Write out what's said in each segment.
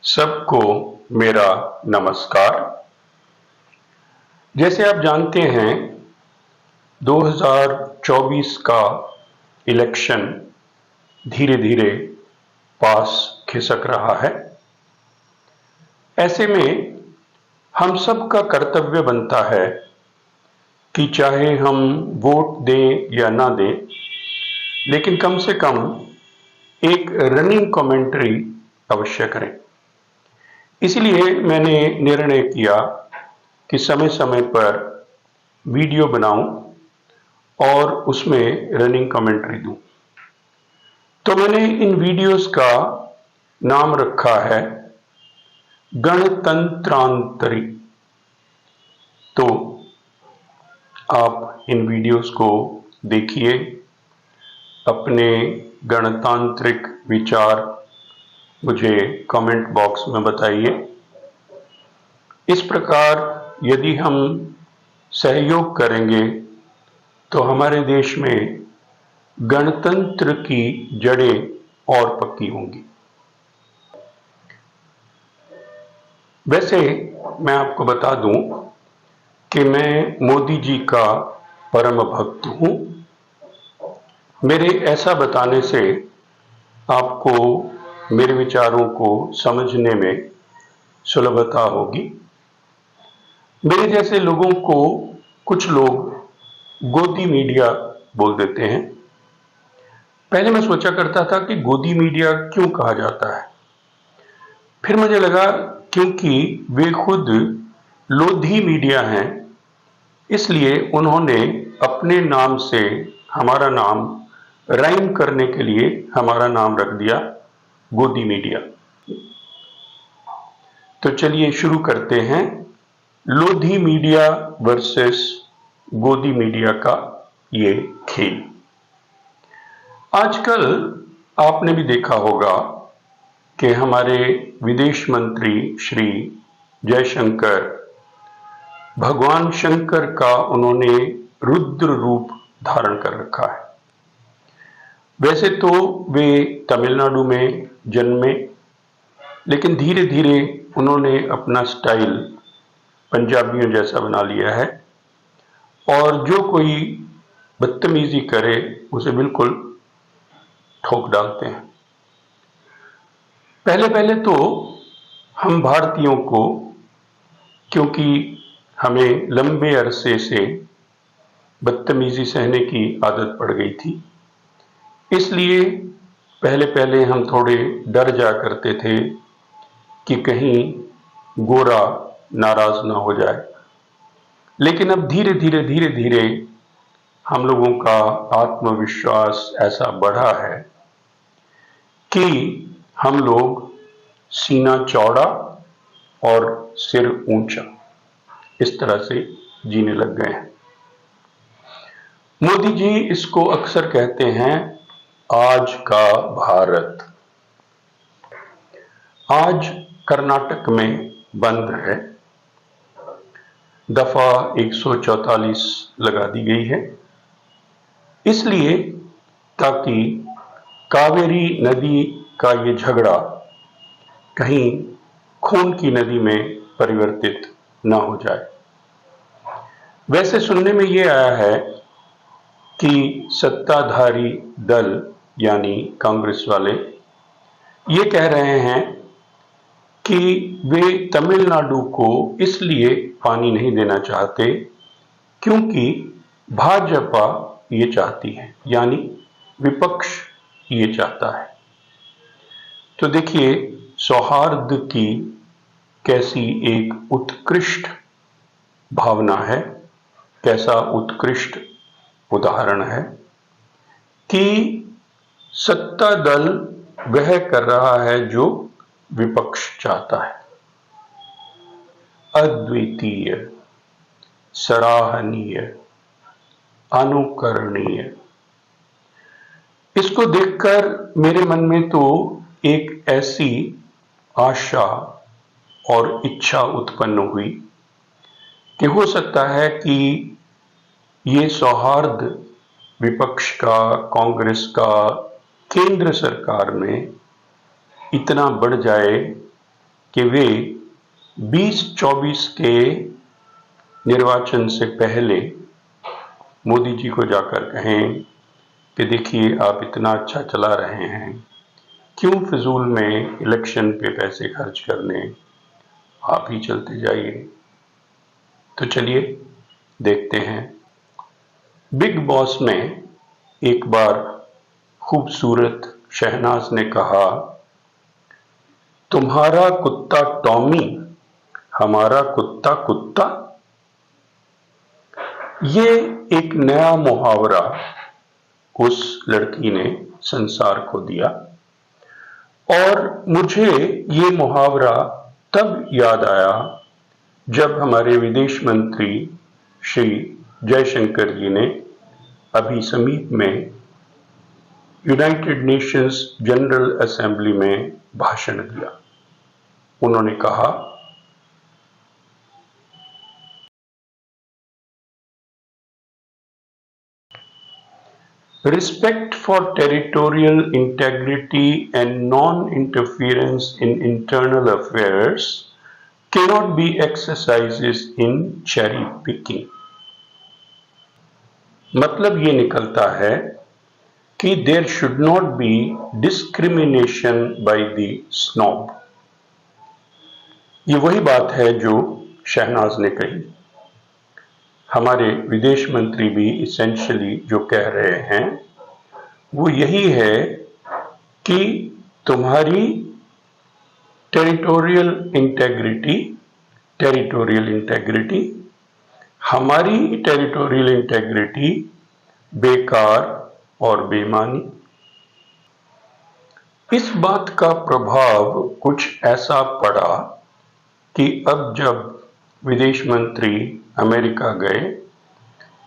सबको मेरा नमस्कार। जैसे आप जानते हैं 2024 का इलेक्शन धीरे धीरे पास खिसक रहा है। ऐसे में हम सब का कर्तव्य बनता है कि चाहे हम वोट दें या ना दें, लेकिन कम से कम एक रनिंग कमेंट्री अवश्य करें। इसलिए मैंने निर्णय किया कि समय समय पर वीडियो बनाऊं और उसमें रनिंग कमेंट्री दूं। तो मैंने इन वीडियोस का नाम रखा है गणतंत्रांतरी। तो आप इन वीडियोस को देखिए, अपने गणतांत्रिक विचार मुझे कमेंट बॉक्स में बताइए। इस प्रकार यदि हम सहयोग करेंगे तो हमारे देश में गणतंत्र की जड़ें और पक्की होंगी। वैसे मैं आपको बता दूं कि मैं मोदी जी का परम भक्त हूं। मेरे ऐसा बताने से आपको मेरे विचारों को समझने में सुलभता होगी। मेरे जैसे लोगों को कुछ लोग गोदी मीडिया बोल देते हैं। पहले मैं सोचा करता था कि गोदी मीडिया क्यों कहा जाता है। फिर मुझे लगा क्योंकि वे खुद लोधी मीडिया हैं, इसलिए उन्होंने अपने नाम से हमारा नाम राइम करने के लिए हमारा नाम रख दिया गोदी मीडिया। तो चलिए शुरू करते हैं लोधी मीडिया वर्सेस गोदी मीडिया का ये खेल। आजकल आपने भी देखा होगा कि हमारे विदेश मंत्री श्री जयशंकर, भगवान शंकर का उन्होंने रुद्र रूप धारण कर रखा है। वैसे तो वे तमिलनाडु में जन्मे, लेकिन धीरे धीरे उन्होंने अपना स्टाइल पंजाबियों जैसा बना लिया है और जो कोई बदतमीजी करे उसे बिल्कुल ठोक डालते हैं। पहले पहले तो हम भारतीयों को, क्योंकि हमें लंबे अरसे से बदतमीजी सहने की आदत पड़ गई थी, इसलिए पहले पहले हम थोड़े डर जा करते थे कि कहीं गोरा नाराज ना हो जाए। लेकिन अब धीरे धीरे हम लोगों का आत्मविश्वास ऐसा बढ़ा है कि हम लोग सीना चौड़ा और सिर ऊंचा इस तरह से जीने लग गए हैं। मोदी जी इसको अक्सर कहते हैं आज का भारत। आज कर्नाटक में बंद है, दफा 144 लगा दी गई है, इसलिए ताकि कावेरी नदी का ये झगड़ा कहीं खून की नदी में परिवर्तित ना हो जाए। वैसे सुनने में ये आया है कि सत्ताधारी दल यानी कांग्रेस वाले ये कह रहे हैं कि वे तमिलनाडु को इसलिए पानी नहीं देना चाहते क्योंकि भाजपा ये चाहती है, यानी विपक्ष ये चाहता है। तो देखिए सौहार्द की कैसी एक उत्कृष्ट भावना है, कैसा उत्कृष्ट उदाहरण है कि सत्ता दल वह कर रहा है जो विपक्ष चाहता है। अद्वितीय, सराहनीय, अनुकरणीय। इसको देखकर मेरे मन में तो एक ऐसी आशा और इच्छा उत्पन्न हुई कि हो सकता है कि ये सौहार्द विपक्ष का, कांग्रेस का केंद्र सरकार में इतना बढ़ जाए कि वे 2024 के निर्वाचन से पहले मोदी जी को जाकर कहें कि देखिए आप इतना अच्छा चला रहे हैं, क्यों फिजूल में इलेक्शन पे पैसे खर्च करने, आप ही चलते जाइए। तो चलिए देखते हैं। बिग बॉस में एक बार खूबसूरत शहनाज ने कहा, तुम्हारा कुत्ता टॉमी, हमारा कुत्ता कुत्ता। ये एक नया मुहावरा उस लड़की ने संसार को दिया और मुझे ये मुहावरा तब याद आया जब हमारे विदेश मंत्री श्री जयशंकर जी ने अभी समीप में यूनाइटेड नेशंस जनरल असेंबली में भाषण दिया। उन्होंने कहा, respect for territorial integrity and non-interference in internal affairs cannot be exercises in cherry picking। मतलब ये निकलता है कि there should not be discrimination by the snob। ये वही बात है जो शहनाज ने कही। हमारे विदेश मंत्री भी इसेंशियली जो कह रहे हैं वो यही है कि तुम्हारी टेरिटोरियल इंटेग्रिटी, हमारी टेरिटोरियल इंटेग्रिटी बेकार और बेमानी। इस बात का प्रभाव कुछ ऐसा पड़ा कि अब जब विदेश मंत्री अमेरिका गए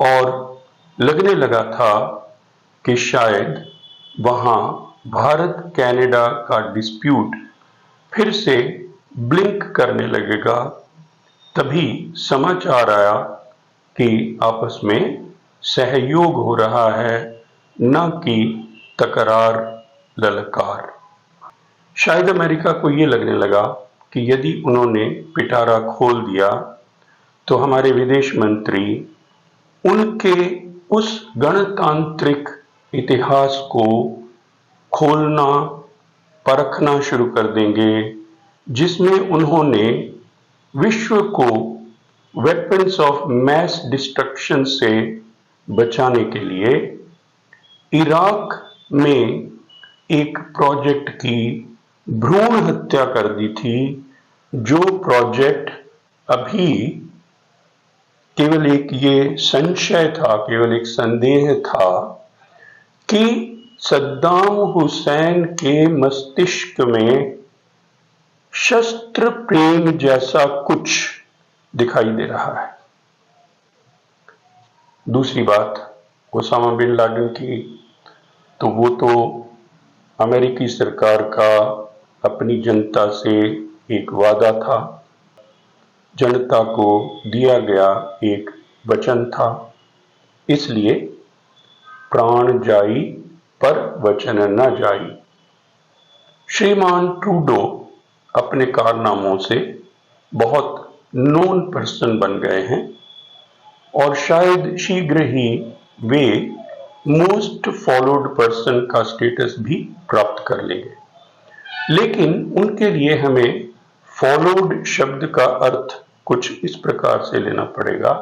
और लगने लगा था कि शायद वहां भारत कनाडा का डिस्प्यूट फिर से ब्लिंक करने लगेगा, तभी समाचार आया कि आपस में सहयोग हो रहा है, न कि तकरार ललकार। शायद अमेरिका को ये लगने लगा कि यदि उन्होंने पिटारा खोल दिया तो हमारे विदेश मंत्री उनके उस गणतांत्रिक इतिहास को खोलना परखना शुरू कर देंगे जिसमें उन्होंने विश्व को वेपन्स ऑफ मैस डिस्ट्रक्शन से बचाने के लिए इराक में एक प्रोजेक्ट की भ्रूण हत्या कर दी थी, जो प्रोजेक्ट अभी केवल एक ये संशय था, केवल एक संदेह था कि सद्दाम हुसैन के मस्तिष्क में शस्त्र प्रेम जैसा कुछ दिखाई दे रहा है। दूसरी बात ओसामा बिन लादेन की, तो वो तो अमेरिकी सरकार का अपनी जनता से एक वादा था, जनता को दिया गया एक वचन था, इसलिए प्राण जाई पर वचन न जाई। श्रीमान ट्रूडो अपने कारनामों से बहुत नोन पर्सन बन गए हैं और शायद शीघ्र ही वे मोस्ट फॉलोड पर्सन का स्टेटस भी प्राप्त कर लेंगे, लेकिन उनके लिए हमें फॉलोड शब्द का अर्थ कुछ इस प्रकार से लेना पड़ेगा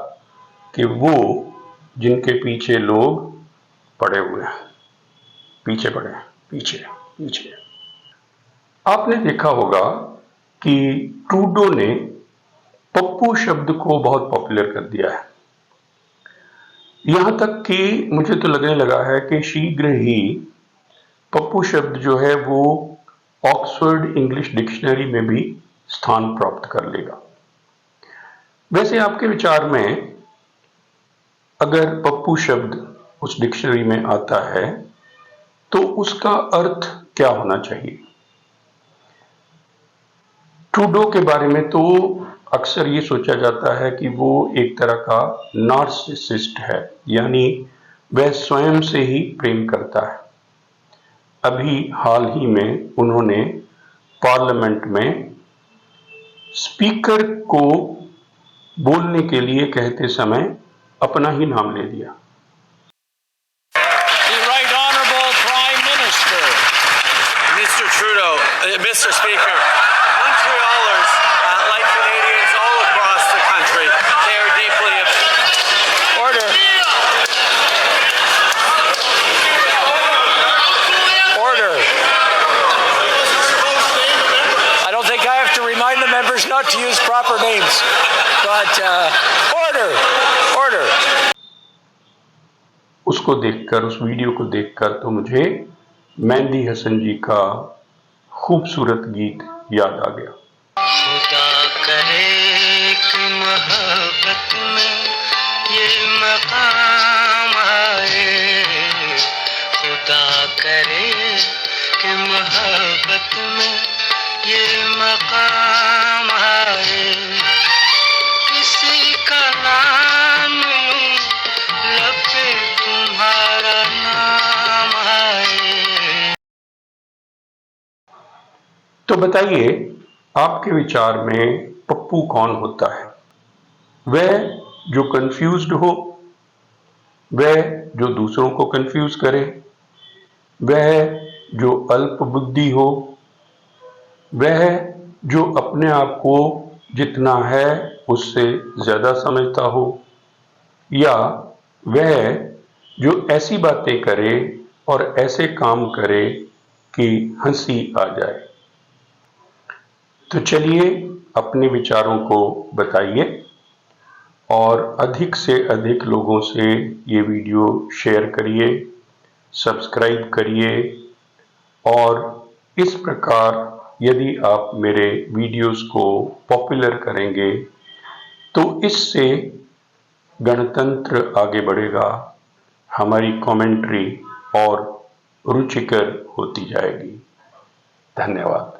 कि वो जिनके पीछे लोग पड़े हुए हैं, पीछे पड़े हैं, पीछे। आपने देखा होगा कि ट्रूडो ने पप्पू शब्द को बहुत पॉपुलर कर दिया है, यहां तक कि मुझे तो लगने लगा है कि शीघ्र ही पप्पू शब्द जो है वो ऑक्सफोर्ड इंग्लिश डिक्शनरी में भी स्थान प्राप्त कर लेगा। वैसे आपके विचार में अगर पप्पू शब्द उस डिक्शनरी में आता है तो उसका अर्थ क्या होना चाहिए? ट्रूडो के बारे में तो अक्सर ये सोचा जाता है कि वो एक तरह का नार्सिसिस्ट है, यानी वह स्वयं से ही प्रेम करता है। अभी हाल ही में उन्होंने पार्लियामेंट में स्पीकर को बोलने के लिए कहते समय अपना ही नाम ले दिया। Mr. Trudeau, Mr. Speaker, Montrealers, like Canadians all across the country, they are deeply order. Order. I don't think I have to remind the members not to use proper names, but order. Order. उसको देखकर, उस video को देखकर तो मुझे मेहंदी हसन जी का खूबसूरत गीत याद आ गया। खुदा करे कि मोहब्बत में ये मकाम आए, खुदा करे कि मोहब्बत में ये मकाम आए, किसी का नाम लूं लब पे तुम्हारा नाम आए। तो बताइए, आपके विचार में पप्पू कौन होता है? वह जो कंफ्यूज्ड हो, वह जो दूसरों को कंफ्यूज करे, वह जो अल्प बुद्धि हो, वह जो अपने आप को जितना है उससे ज्यादा समझता हो, या वह जो ऐसी बातें करे और ऐसे काम करे कि हंसी आ जाए? तो चलिए, अपने विचारों को बताइए और अधिक से अधिक लोगों से ये वीडियो शेयर करिए, सब्सक्राइब करिए, और इस प्रकार यदि आप मेरे वीडियोस को पॉपुलर करेंगे तो इससे गणतंत्र आगे बढ़ेगा, हमारी कमेंट्री और रुचिकर होती जाएगी। धन्यवाद।